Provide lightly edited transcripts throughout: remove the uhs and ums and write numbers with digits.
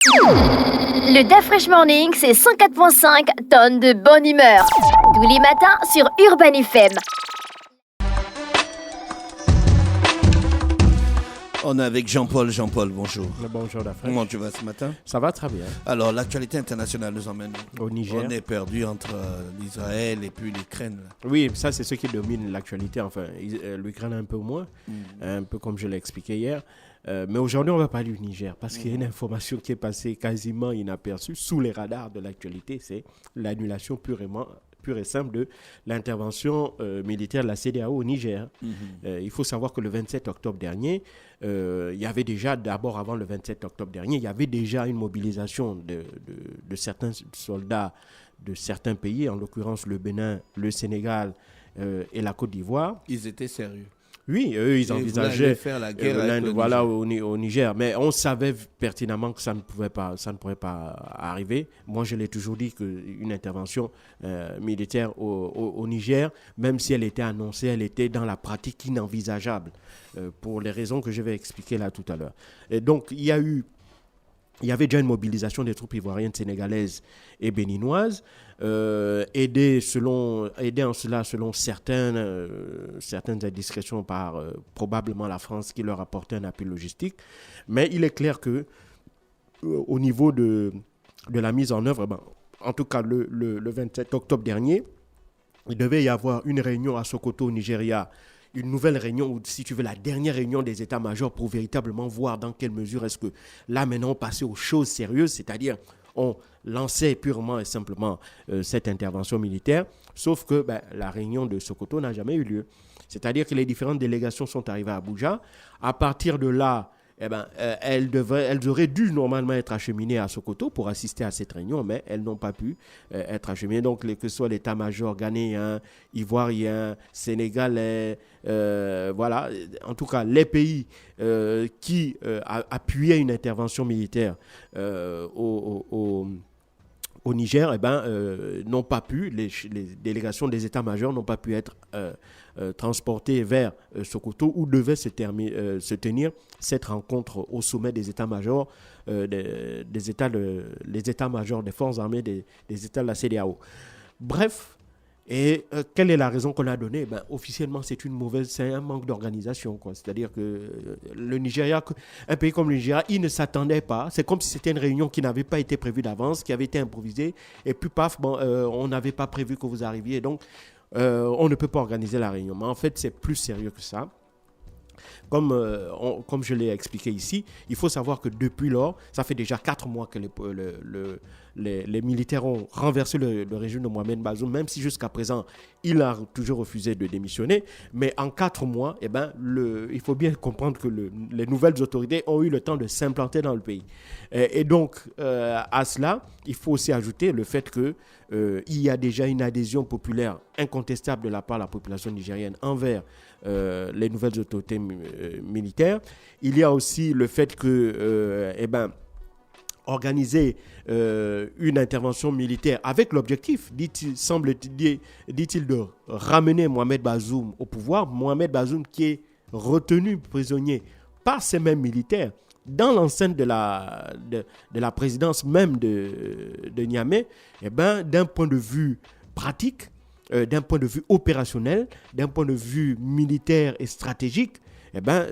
Le DAF Fresh Morning, c'est 104.5 tonnes de bonne humeur. Tous les matins sur Urban FM. On est avec Jean-Paul. Jean-Paul, bonjour. Bonjour, Dafresh. Comment tu vas ce matin? Ça va très bien. Alors, l'actualité internationale nous emmène Au Niger. On est perdu entre l'Israël et puis l'Ukraine. Oui, ça, c'est ce qui domine l'actualité. Enfin, l'Ukraine un peu moins, un peu comme je l'ai expliqué hier. Mais aujourd'hui, on va parler du Niger parce qu'il y a une information qui est passée quasiment inaperçue sous les radars de l'actualité. C'est l'annulation pure et simple de l'intervention militaire de la CEDEAO au Niger. Il faut savoir que le 27 octobre dernier, il y avait déjà, d'abord avant le 27 octobre dernier, il y avait déjà une mobilisation de certains soldats de certains pays, en l'occurrence le Bénin, le Sénégal et la Côte d'Ivoire. Ils étaient sérieux. Oui, eux, ils envisageaient faire la guerre au Niger. Mais on savait pertinemment que ça ne pourrait pas arriver. Moi, je l'ai toujours dit qu'une intervention militaire au Niger, même si elle était annoncée, elle était dans la pratique inenvisageable pour les raisons que je vais expliquer là tout à l'heure. Et donc, il y avait déjà une mobilisation des troupes ivoiriennes, sénégalaises et béninoises, aidées en cela selon certaines indiscrétions par probablement la France qui leur apportait un appui logistique. Mais il est clair que au niveau de la mise en œuvre, en tout cas le 27 octobre dernier, il devait y avoir une réunion à Sokoto au Nigeria, une nouvelle réunion, ou si tu veux, la dernière réunion des états-majors pour véritablement voir dans quelle mesure est-ce que là, maintenant, on passait aux choses sérieuses, c'est-à-dire on lançait purement et simplement cette intervention militaire, sauf que la réunion de Sokoto n'a jamais eu lieu. C'est-à-dire que les différentes délégations sont arrivées à Abuja. À partir de là, elles auraient dû normalement être acheminées à Sokoto pour assister à cette réunion, mais elles n'ont pas pu être acheminées. Donc, que ce soit l'état-major ghanéen, ivoirien, sénégalais, voilà, en tout cas, les pays qui appuyaient une intervention militaire au Niger, n'ont pas pu, les délégations des états-majors n'ont pas pu être transportées vers Sokoto, où devait se tenir cette rencontre au sommet des états-majors, les états-majors des forces armées des États de la CEDEAO. Bref, et quelle est la raison qu'on a donnée? Officiellement, c'est un manque d'organisation, quoi. C'est-à-dire que le Nigeria, un pays comme le Nigeria, il ne s'attendait pas. C'est comme si c'était une réunion qui n'avait pas été prévue d'avance, qui avait été improvisée. Et puis, paf, on n'avait pas prévu que vous arriviez. Donc, on ne peut pas organiser la réunion. Mais en fait, c'est plus sérieux que ça. Comme je l'ai expliqué ici, il faut savoir que depuis lors, ça fait déjà 4 mois que les militaires ont renversé le régime de Mohamed Bazoum, même si jusqu'à présent, il a toujours refusé de démissionner. Mais en 4 mois, il faut bien comprendre que les nouvelles autorités ont eu le temps de s'implanter dans le pays. Et donc, à cela, il faut aussi ajouter le fait qu'il y a déjà une adhésion populaire incontestable de la part de la population nigérienne envers les nouvelles autorités militaires. Il y a aussi le fait que organiser une intervention militaire avec l'objectif, dit-il, de ramener Mohamed Bazoum au pouvoir. Mohamed Bazoum qui est retenu prisonnier par ces mêmes militaires dans l'enceinte de la présidence même de Niamey, d'un point de vue pratique, d'un point de vue opérationnel, d'un point de vue militaire et stratégique,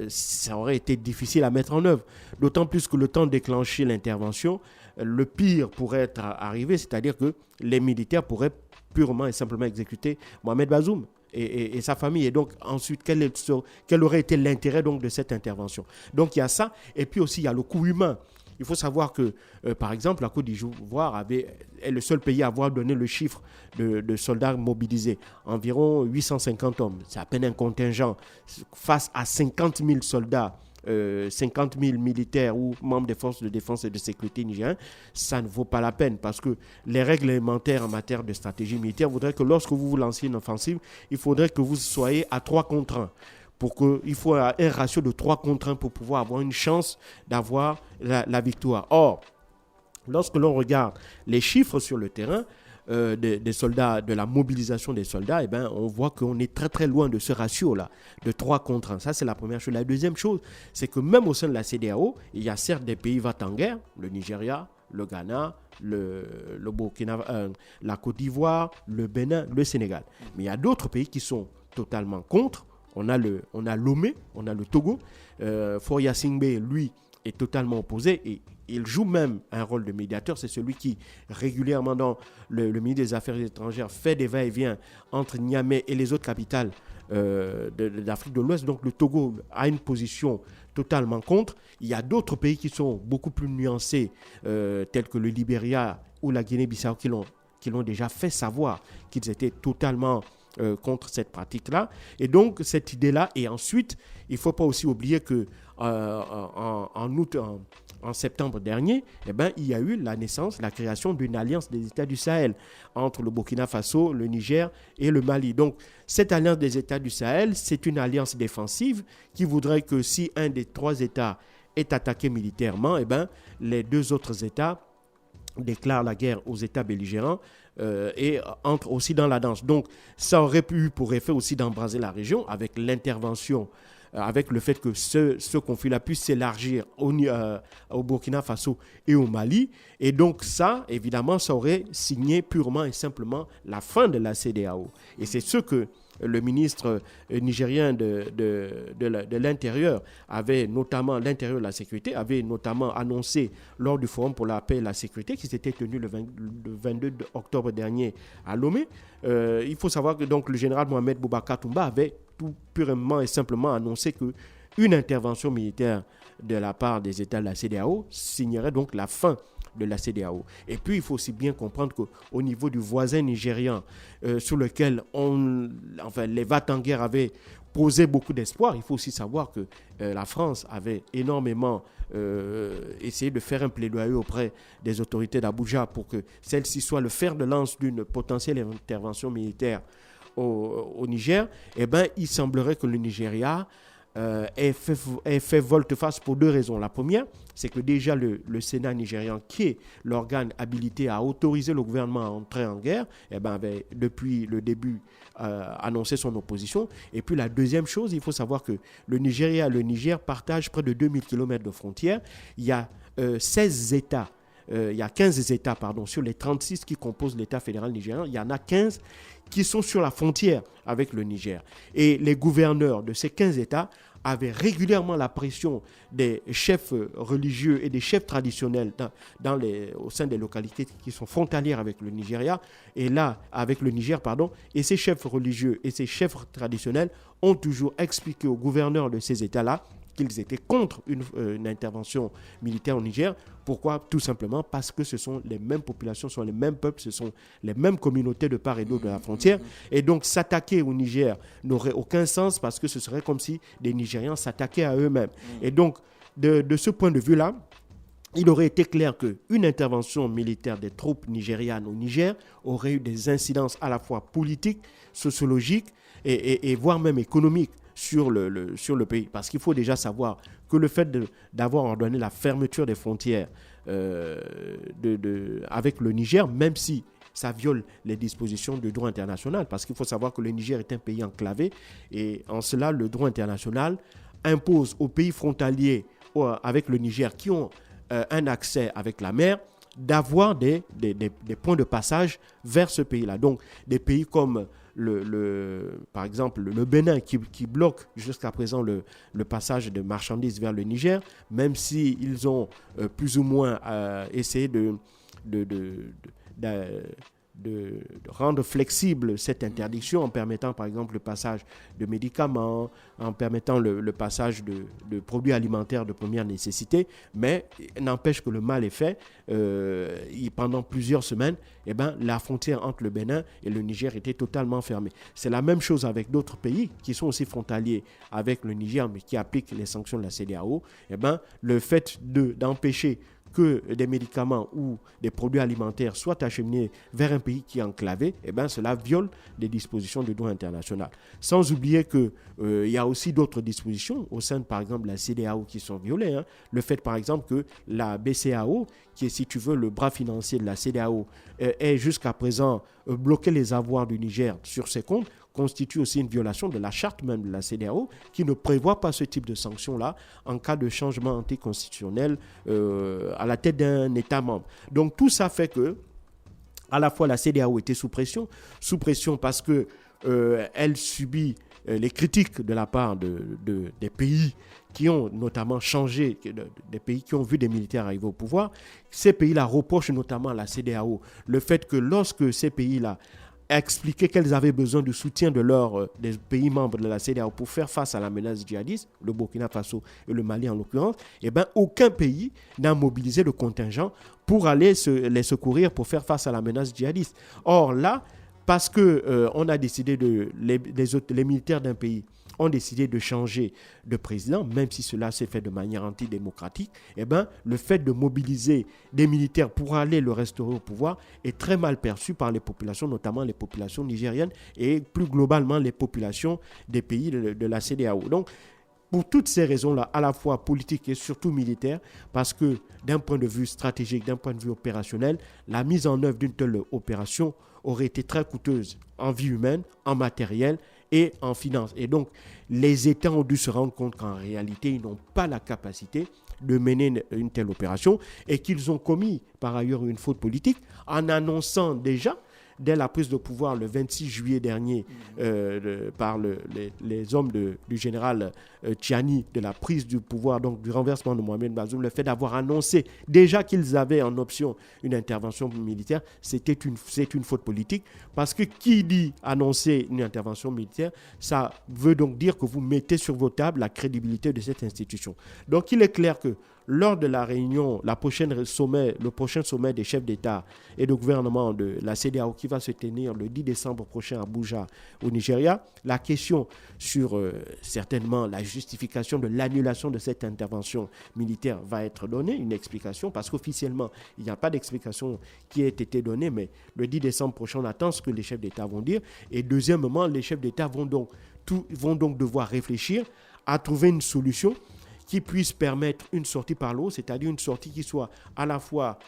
ça aurait été difficile à mettre en œuvre. D'autant plus que le temps de déclencher l'intervention, le pire pourrait être arrivé, c'est-à-dire que les militaires pourraient purement et simplement exécuter Mohamed Bazoum et sa famille. Et donc, ensuite, quel aurait été l'intérêt donc, de cette intervention? Donc, il y a ça. Et puis aussi, il y a le coût humain. Il faut savoir que, par exemple, la Côte d'Ivoire est le seul pays à avoir donné le chiffre de soldats mobilisés. Environ 850 hommes. C'est à peine un contingent. Face à 50 000 soldats, 50 000 militaires ou membres des forces de défense et de sécurité nigériens, ça ne vaut pas la peine parce que les règles élémentaires en matière de stratégie militaire voudraient que lorsque vous lancez une offensive, il faudrait que vous soyez à 3 contre 1. Il faut un ratio de 3 contre 1 pour pouvoir avoir une chance d'avoir la victoire. Or, lorsque l'on regarde les chiffres sur le terrain, des soldats, de la mobilisation des soldats, on voit qu'on est très très loin de ce ratio-là, de 3 contre 1. Ça, c'est la première chose. La deuxième chose, c'est que même au sein de la CEDEAO, il y a certes des pays en guerre, le Nigeria, le Ghana, le Burkina, la Côte d'Ivoire, le Bénin, le Sénégal. Mais il y a d'autres pays qui sont totalement contre. On a Lomé, on a le Togo. Faure Gnassingbé, lui, est totalement opposé et il joue même un rôle de médiateur. C'est celui qui, régulièrement dans le ministre des Affaires étrangères, fait des va-et-vient entre Niamey et les autres capitales d'Afrique de l'Ouest. Donc le Togo a une position totalement contre. Il y a d'autres pays qui sont beaucoup plus nuancés, tels que le Libéria ou la Guinée-Bissau, qui l'ont déjà fait savoir qu'ils étaient totalement contre cette pratique-là. Et donc, cette idée-là, et ensuite, il ne faut pas aussi oublier que en septembre dernier, il y a eu la création d'une alliance des États du Sahel entre le Burkina Faso, le Niger et le Mali. Donc, cette alliance des États du Sahel, c'est une alliance défensive qui voudrait que si un des 3 États est attaqué militairement, les 2 autres États déclarent la guerre aux États belligérants et entrent aussi dans la danse. Donc, ça aurait pu pour effet aussi d'embraser la région avec l'intervention, avec le fait que ce conflit-là puisse s'élargir au Burkina Faso et au Mali. Et donc ça, évidemment, ça aurait signé purement et simplement la fin de la CEDEAO. Et c'est ce que le ministre nigérien de l'Intérieur l'Intérieur et la Sécurité, avait notamment annoncé lors du Forum pour la paix et la sécurité qui s'était tenu le 22 octobre dernier à Lomé. Il faut savoir que donc, le général Mohamed Boubacar Toumba avait tout purement et simplement annoncé qu'une intervention militaire de la part des États de la CEDEAO signerait donc la fin de la CEDEAO. Et puis, il faut aussi bien comprendre qu'au niveau du voisin nigérian, sur lequel les va-t-en-guerre avaient posé beaucoup d'espoir, il faut aussi savoir que la France avait énormément essayé de faire un plaidoyer auprès des autorités d'Abuja pour que celle-ci soit le fer de lance d'une potentielle intervention militaire au Niger. Il semblerait que le Nigeria ait fait volte-face pour 2 raisons. La première, c'est que déjà le Sénat nigérian, qui est l'organe habilité à autoriser le gouvernement à entrer en guerre, avait depuis le début annoncé son opposition. Et puis la deuxième chose, il faut savoir que le Nigeria et le Niger partagent près de 2000 km de frontières. Il y a 16 États. Il y a 15 États, sur les 36 qui composent l'État fédéral nigérian, il y en a 15 qui sont sur la frontière avec le Niger. Et les gouverneurs de ces 15 États avaient régulièrement la pression des chefs religieux et des chefs traditionnels au sein des localités qui sont frontalières avec le Nigeria, avec le Niger, et ces chefs religieux et ces chefs traditionnels ont toujours expliqué aux gouverneurs de ces États-là qu'ils étaient contre une intervention militaire au Niger. Pourquoi ? Tout simplement parce que ce sont les mêmes populations, ce sont les mêmes peuples, ce sont les mêmes communautés de part et d'autre de la frontière. Et donc, s'attaquer au Niger n'aurait aucun sens parce que ce serait comme si des Nigérians s'attaquaient à eux-mêmes. Et donc, de ce point de vue-là, il aurait été clair qu'une intervention militaire des troupes nigérianes au Niger aurait eu des incidences à la fois politiques, sociologiques et voire même économiques sur le pays. Parce qu'il faut déjà savoir que le fait d'avoir ordonné la fermeture des frontières avec le Niger, même si ça viole les dispositions du droit international, parce qu'il faut savoir que le Niger est un pays enclavé, et en cela, le droit international impose aux pays frontaliers avec le Niger qui ont un accès avec la mer, d'avoir des points de passage vers ce pays-là. Donc, des pays comme par exemple le Bénin qui bloque jusqu'à présent le passage de marchandises vers le Niger, même s'ils ont plus ou moins essayé de rendre flexible cette interdiction en permettant par exemple le passage de médicaments, en permettant le passage de produits alimentaires de première nécessité, mais n'empêche que le mal est fait. Pendant plusieurs semaines, la frontière entre le Bénin et le Niger était totalement fermée. C'est la même chose avec d'autres pays qui sont aussi frontaliers avec le Niger, mais qui appliquent les sanctions de la CEDEAO. Le fait d'empêcher que des médicaments ou des produits alimentaires soient acheminés vers un pays qui est enclavé, eh bien, cela viole des dispositions du droit international. Sans oublier qu'il y a aussi d'autres dispositions au sein, par exemple, de la CEDEAO qui sont violées. Hein. Le fait, par exemple, que la BCEAO, qui est, si tu veux, le bras financier de la CEDEAO, ait jusqu'à présent bloqué les avoirs du Niger sur ses comptes, constitue aussi une violation de la charte même de la CEDEAO qui ne prévoit pas ce type de sanctions-là en cas de changement anticonstitutionnel à la tête d'un État membre. Donc tout ça fait que à la fois la CEDEAO était sous pression parce que elle subit les critiques de la part des pays qui ont notamment changé, des pays qui ont vu des militaires arriver au pouvoir. Ces pays-là reprochent notamment à la CEDEAO le fait que lorsque ces pays-là expliquaient qu'elles avaient besoin du soutien des pays membres de la CEDEAO pour faire face à la menace djihadiste, le Burkina Faso et le Mali en l'occurrence, eh ben, aucun pays n'a mobilisé le contingent pour aller les secourir pour faire face à la menace djihadiste. Or là, parce que on a décidé les militaires d'un pays ont décidé de changer de président, même si cela s'est fait de manière antidémocratique, eh ben, le fait de mobiliser des militaires pour aller le restaurer au pouvoir est très mal perçu par les populations, notamment les populations nigériennes et plus globalement les populations des pays de la CEDEAO. Donc, pour toutes ces raisons-là, à la fois politiques et surtout militaires, parce que d'un point de vue stratégique, d'un point de vue opérationnel, la mise en œuvre d'une telle opération aurait été très coûteuse en vie humaine, en matériel et en finance. Et donc, les États ont dû se rendre compte qu'en réalité, ils n'ont pas la capacité de mener une telle opération et qu'ils ont commis par ailleurs une faute politique en annonçant déjà, dès la prise de pouvoir le 26 juillet dernier par les hommes du général Tchiani, de la prise du pouvoir, donc du renversement de Mohamed Bazoum, le fait d'avoir annoncé déjà qu'ils avaient en option une intervention militaire, c'est une faute politique, parce que qui dit annoncer une intervention militaire, ça veut donc dire que vous mettez sur vos tables la crédibilité de cette institution. Donc il est clair que lors de la réunion, le prochain sommet des chefs d'État et de gouvernement de la CEDEAO qui va se tenir le 10 décembre prochain à Abuja, au Nigeria, la question sur certainement la justification de l'annulation de cette intervention militaire va être donnée, une explication, parce qu'officiellement, il n'y a pas d'explication qui ait été donnée, mais le 10 décembre prochain, on attend ce que les chefs d'État vont dire. Et deuxièmement, les chefs d'État vont donc devoir réfléchir à trouver une solution qui puisse permettre une sortie par l'eau, c'est-à-dire une sortie qui soit à la fois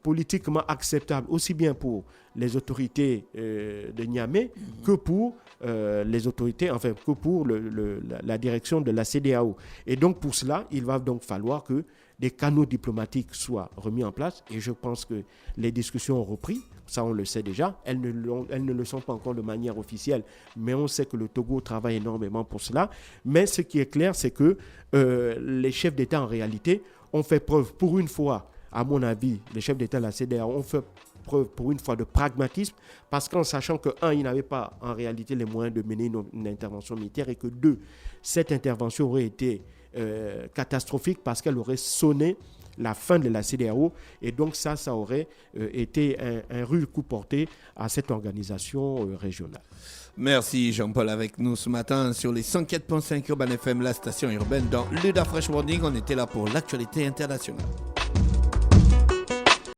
politiquement acceptable, aussi bien pour les autorités de Niamey que pour les autorités, que pour la direction de la CEDEAO. Et donc pour cela, il va donc falloir que des canaux diplomatiques soient remis en place, et je pense que les discussions ont repris. Ça, on le sait déjà. Elles ne le sont pas encore de manière officielle, mais on sait que le Togo travaille énormément pour cela. Mais ce qui est clair, c'est que les chefs d'État, en réalité, ont fait preuve, pour une fois, à mon avis, les chefs d'État de la CEDEAO ont fait preuve, pour une fois, de pragmatisme, parce qu'en sachant que, un, ils n'avaient pas, en réalité, les moyens de mener une intervention militaire, et que, deux, cette intervention aurait été catastrophique parce qu'elle aurait sonné la fin de la CEDEAO, et donc ça aurait été un rude coup porté à cette organisation régionale. Merci Jean-Paul avec nous ce matin sur les 104.5 Urban FM, la station urbaine dans le Da Fresh Morning. On était là pour l'actualité internationale.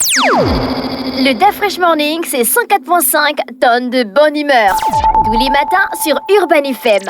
Le Da Fresh Morning, c'est 104.5 tonnes de bonne humeur. Tous les matins sur Urban FM.